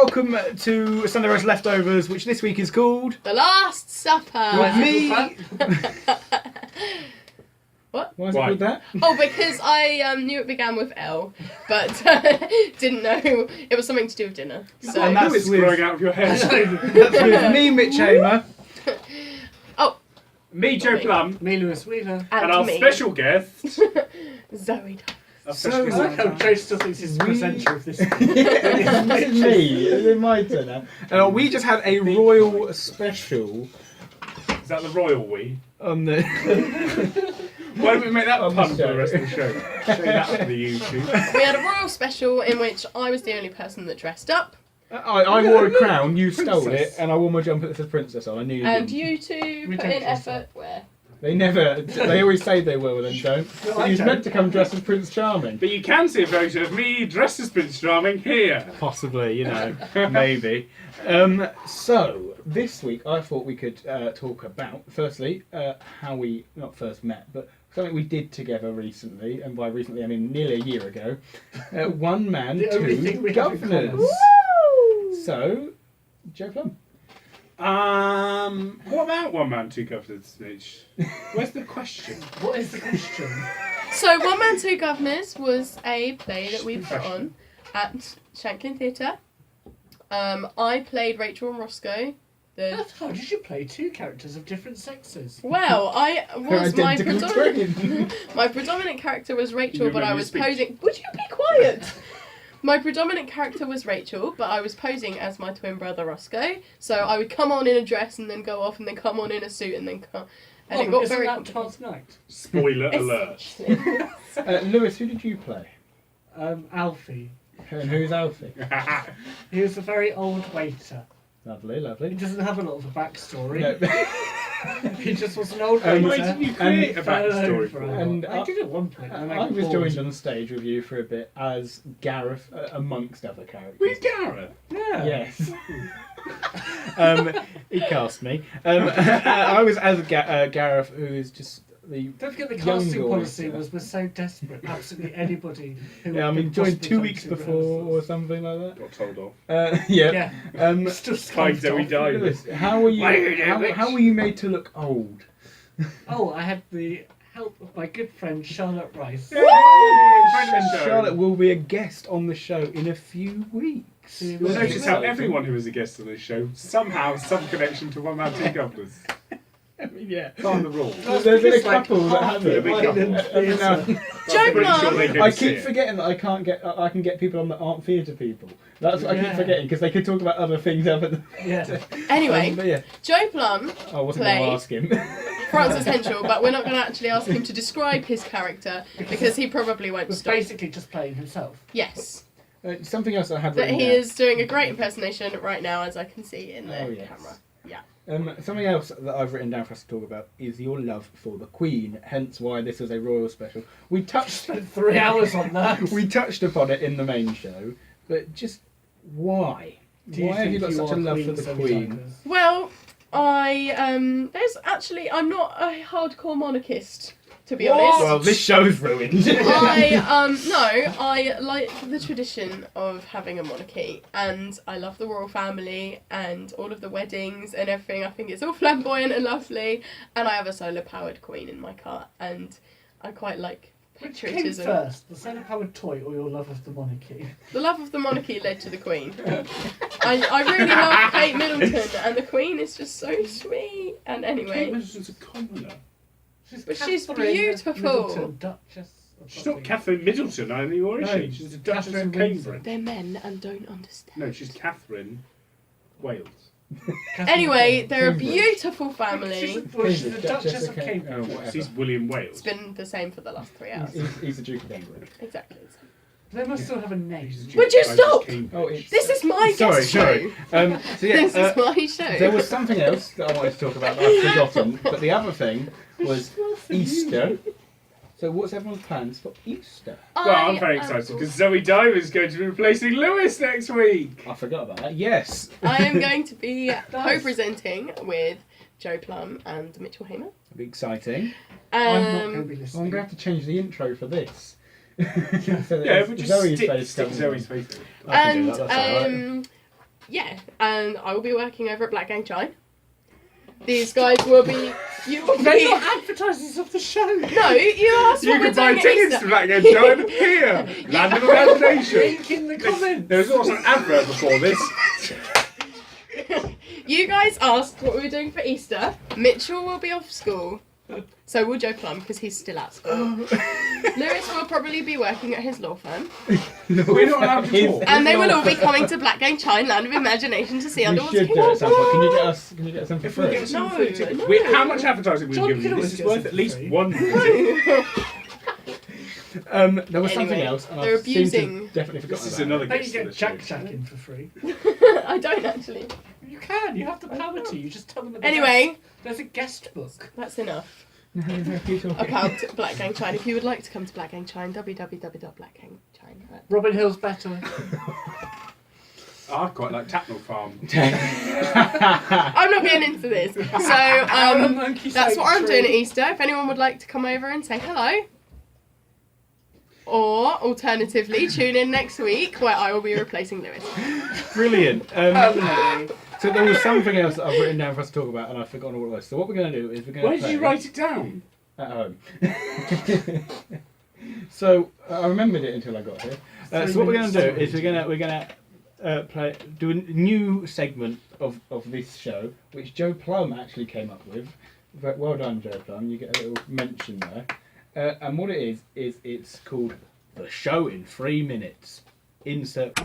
welcome to Sunday Roast Leftovers, which this week is called The Last Supper. With me. What? Why is it called that? Oh, because I knew it began with L, but didn't know it was something to do with dinner. So And that's with, growing out of your head. that's with me, Mitch Hamer. Me, Joe Plum, Me, Lewis Weaver. and our me, special guest. Zoe. Our So- special I like how Joe still thinks he's the We- presenter of this. This is me. It's my turn now. We just had a royal special Is that the royal we? on the. Why don't we make that On the pun for show. the rest of the show? Say that for the YouTube. We had a royal special in which I was the only person that dressed up, I wore a crown. You stole Princess. it, and I wore my jumper that says princess on. I knew you and didn't. you two We put don't in dress effort. Where? They never. They always say they will, then don't. No, So I he's don't. meant to come dressed as Prince Charming. But you can see a photo of me dressed as Prince Charming here. Possibly, you know, maybe. So this week I thought we could talk about, firstly, how we not first met, but something we did together recently, and by recently I mean nearly a year ago. One man, The only two thing we have in governors. common. So, Joe Plum. What about One Man, Two Governors, Mitch? Where's the question? What is the question? So, One Man, Two Governors was a play that we put on at Shanklin Theatre. I played Rachel and Roscoe. How did you play two characters of different sexes? Well, I was my Identical predominant. twin. My predominant character was Rachel, You but I remember was your speech. posing. Would you be quiet? My predominant character was Rachel, but I was posing as my twin brother Roscoe. So I would come on in a dress and then go off, and then come on in a suit and then come. And it got isn't very that complicated. 12th Night? Spoiler alert. Essentially. Lewis, who did you play? Alfie. And who's Alfie? He was a very old waiter. Lovely, He lovely. doesn't have a lot of a backstory. No. He just was an old And Why waiter. didn't you create a fell backstory over for a it? lot. And I did at one point. and I got was bored. joined on stage with you for a bit as Gareth, amongst other characters. With Gareth. Yeah. Yes. He cast me. I was as Gareth, who is just the. Don't forget the Young casting boy, policy yeah. was we're so desperate. Absolutely anybody who Yeah, I would mean, possibly joined 2 come weeks to before or rehearsals. something like that. Got told off. Yeah. Yeah. Still Kind scuffed Zoe off. died. Lewis, how were you? Why are you doing this? How were you made to look old? Oh, I had the help of my good friend Charlotte Rice. Friend of the show. Charlotte will be a guest on the show in a few weeks. She You'll was- notice how everyone who is a guest on this show somehow has some connection to One Man, Two Governors. Yeah. Find the rule. Well, There's been a it's like couple that half have the it. London Every now- theatre. Joe Pretty sure Plum. they go I see keep it. forgetting that I can get people on that aren't theatre people. That's what I keep Yeah. forgetting because they could talk about other things other than. Yeah. Anyway, But yeah, Joe Plum, I wasn't going to Played. ask him. Francis Henschel, but we're not going to actually ask him to describe his character because he probably won't Was stop. basically just playing himself. Yes, Something else I had but written he down. is doing a great impersonation right now, as I can see in the Oh, yes. camera. Yeah. Something else that I've written down for us to talk about is your love for the Queen. Hence why this is a royal special. We touched Spent 3 hours on that. we touched upon it in the main show, but just why? Do Why have think you got such a are love for Queen the Zoe Queen? Tigers? Well, I'm not a hardcore monarchist, to be What? honest. Well, this show's ruined. I like the tradition of having a monarchy, and I love the royal family and all of the weddings and everything. I think it's all flamboyant and lovely, and I have a solar-powered queen in my car, and I quite like Which came patriotism. first, the solar-powered toy or your love of the monarchy? The love of the monarchy led to the queen. I really love Kate Middleton, and the queen is just so sweet. And Kate anyway, Middleton's a commoner. But she's Catherine beautiful. Middleton, Duchess of She's not something. Catherine Middleton anymore, is No, she? She's the Duchess Catherine of Windsor. Cambridge. they're men and don't understand. No, she's Catherine Wales. Catherine Anyway, Wales. they're a Cambridge. beautiful She's family. the, well, she's the Cambridge, Duchess of Cambridge. Cambridge. Oh, whatever. She's William It's Wales. been the same for the last 3 hours. He's the Duke of Cambridge. Exactly. They must still have a name. She's the Would Duke you of stop? Cambridge. Oh, it's, This is my sorry, guest sorry. show. So yeah, This is my show. there was something else that I wanted to talk about that I've forgotten, but the other thing was Easter. So what's everyone's plans for Easter? Well, I'm very excited because Zoe Diver is going to be replacing Lewis next week. I forgot about that. Yes. I am going to be co-presenting with Joe Plum and Mitchell Hamer. It'll be exciting. I'm not going to be Oh, I'm listening. going to have to change the intro for this. So that Yeah, it's if we just Zoe's stick face coming Zoe's on. face in. I can do And that, that's all right. Yeah, and I will be working over at Black Gang Chine. These guys will be. You will They're be. not advertisers of the show. No, you asked You what we're can buy doing at tickets Easter. to Black Game Giant here. Land of Imagination. Link in the comments. There was also an advert before this. You guys asked what we were doing for Easter. Mitchell will be off school. So will Joe Plum, because he's still at school. Lewis will probably be working at his law firm. We're not allowed to talk. And they will all be coming to Black Gang Chine, Land of Imagination, to see We Underwater should King do it at Arthur. some point. Can you get some for If we free? get some No, free tickets. no. How much advertising John, we you give can you? always This is get worth some at least free. one visit. There was something Anyway, else. And they're I seem to abusing- definitely forgot This is about another Don't you guest of get the show. Jack Jack in for free? I don't actually. You can. You have the power to. You just tell them. Anyway, There's a guest book. that's enough it. No, keep talking. about Black Gang Chine. If you would like to come to Black Gang Chine, www.blackgangchine. Robin Hill's better. I quite like Tapnell Farm. I'm not getting into this. So that's what I'm doing at Easter. If anyone would like to come over and say hello. Or alternatively, tune in next week where I will be replacing Lewis. Brilliant. Permanently. So there was something else that I've written down for us to talk about, and I've forgotten what it was. So what we're going to do is we're going to Where did you write it down? at home. So I remembered it until I got here. So what we're going to do is we're going to do a new segment of this show, which Joe Plum actually came up with. Well done, Joe Plum. You get a little mention there. And what it is it's called The Show in 3 Minutes. Insert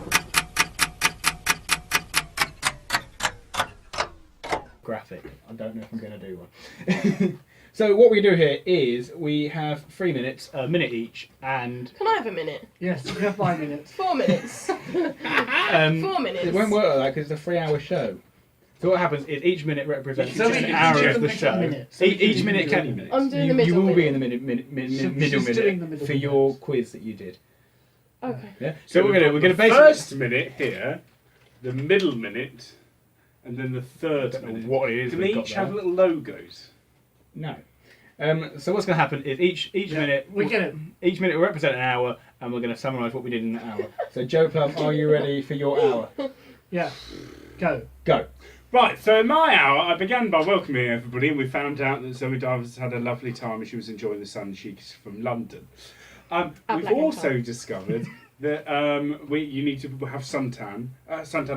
graphic. I don't know if I'm going to do one. So what we do here is we have 3 minutes, a minute each, and Can I have a minute? Yes, you have 5 minutes. 4 minutes. 4 minutes. it won't work like that because it's a 3-hour show. So what happens is each minute represents So an we can hour do of the the show. minute. Each minute can. minutes. I'm doing You, the middle you will minute. be in the middle She's doing the minute middle for minute. your quiz that you did. Okay. Yeah. So we're gonna the basically. first minute here, the middle minute, and then the I third don't know minute. what it is. Can we've they got each there. have little logos? No. So what's going to happen is each minute We get it. each minute will represent an hour, and we're going to summarise what we did in an hour. So Joe Plum, are you ready for your hour? Yeah. Go. Go. Right, so in my hour, I began by welcoming everybody, and we found out that Zoe Divers had a lovely time and she was enjoying the sun. She's from London. We've Black and also Tan. discovered that you need to have suntan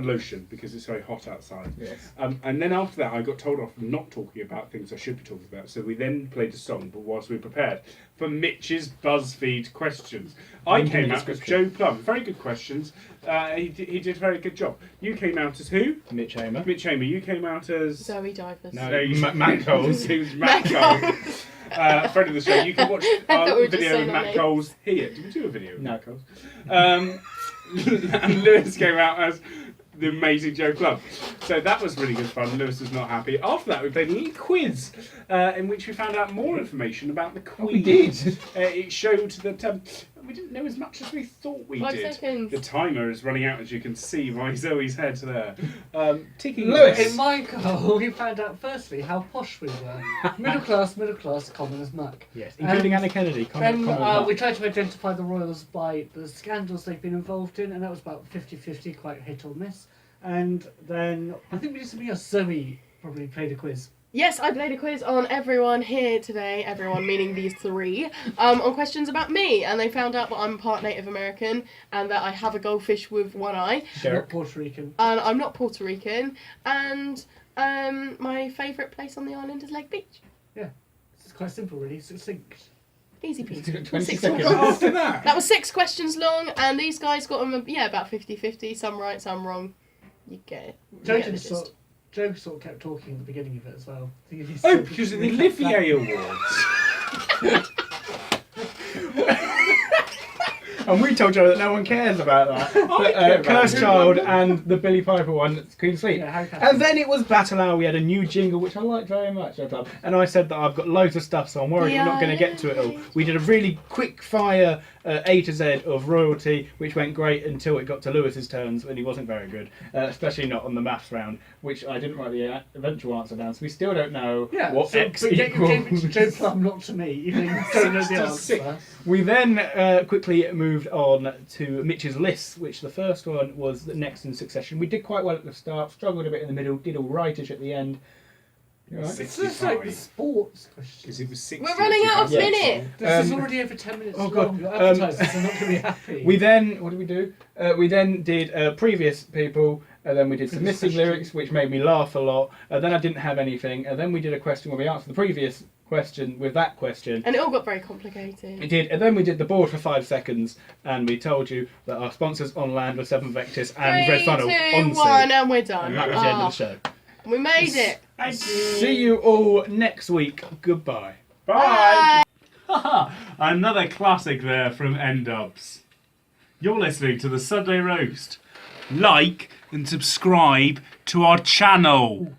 lotion because it's very hot outside. Yes. And then after that, I got told off for not talking about things I should be talking about. So we then played a song, but whilst we were prepared for Mitch's BuzzFeed questions, I Link in came the out as description. Joe Plum. Very good questions. He did a very good job. You came out as who? Mitch Hamer. Mitch Hamer. You came out as Zoe Divers. No, you- Matt Coles. He was Matt Coles. Friend of the show. You can watch I thought we our were just video saying of our Matt names. Coles here. Did we do a video of No. Matt Coles? And Lewis came out as the amazing Joe Plum. So that was really good fun. Lewis was not happy. After that, we played a little quiz in which we found out more information about the Queen. we did. It showed that we didn't know as much as we thought we 5 did. seconds. The timer is running out, as you can see by Zoe's head there. Ticking. Lewis. In my goal, we found out firstly how posh we were. Middle class, common as muck. Yes, including Anna Kennedy. Then Comment we tried to identify the royals by the scandals they've been involved in, and that was about 50-50, quite hit or miss. And then I think we did something else. Zoe probably played a quiz. Yes, I played a quiz on everyone here today, everyone meaning these three, on questions about me, and they found out that I'm part Native American and that I have a goldfish with one eye, Derek. Not Puerto Rican. and I'm not Puerto Rican, and my favourite place on the island is Lake Beach. It's quite simple, really. Succinct. Easy Took peasy. 20 Six seconds. questions. After that. That was 6 questions long, and these guys got them, about 50-50, some right, some wrong. You get it. You Joe, get the did gist. Joe sort of kept talking at the beginning of it as well. Oh, because of the Olivier Awards. And we told Joe that no one cares about that. But, care about Cursed it. Child and the Billy Piper one, Queen Sleep. Yeah, how can And then it was Battle Hour. We had a new jingle, which I liked very much. Joe Plum. And I said that I've got loads of stuff, so I'm worried we're not going to get to it all. We did a really quick fire A to Z of royalty, which went great until it got to Lewis's turns, and he wasn't very good, especially not on the maths round, which I didn't write the eventual answer down, so we still don't know Yeah, what so, X but yet you gave it equals. to Joe Plum, not to me. You don't know the 6 to 6. answer. We then quickly moved moved on to Mitch's lists, which the first one was the next in succession. We did quite well at the start, struggled a bit in the middle, did all rightish at the end. You all right? It's just like the sports question. Because it was 60. We're running out of Yes. minutes. This is already over 10 minutes oh long. God. Your advertisers are not going to be happy. We then, what did we do? We then did previous people, and then we did some Previous missing question. lyrics, which made me laugh a lot. Then I didn't have anything, and then we did a question where we answered the previous question with that question. And it all got very complicated. We did, and then we did the board for 5 seconds, and we told you that our sponsors on land were Seven Vectors and Red 3, Funnel 2, on 1, sea. and we're done. And that was the end of the show. We made it. Thank you. See you all next week. Goodbye. Bye. Another classic there from N-Dubs. You're listening to the Sunday Roast. Like and subscribe to our channel.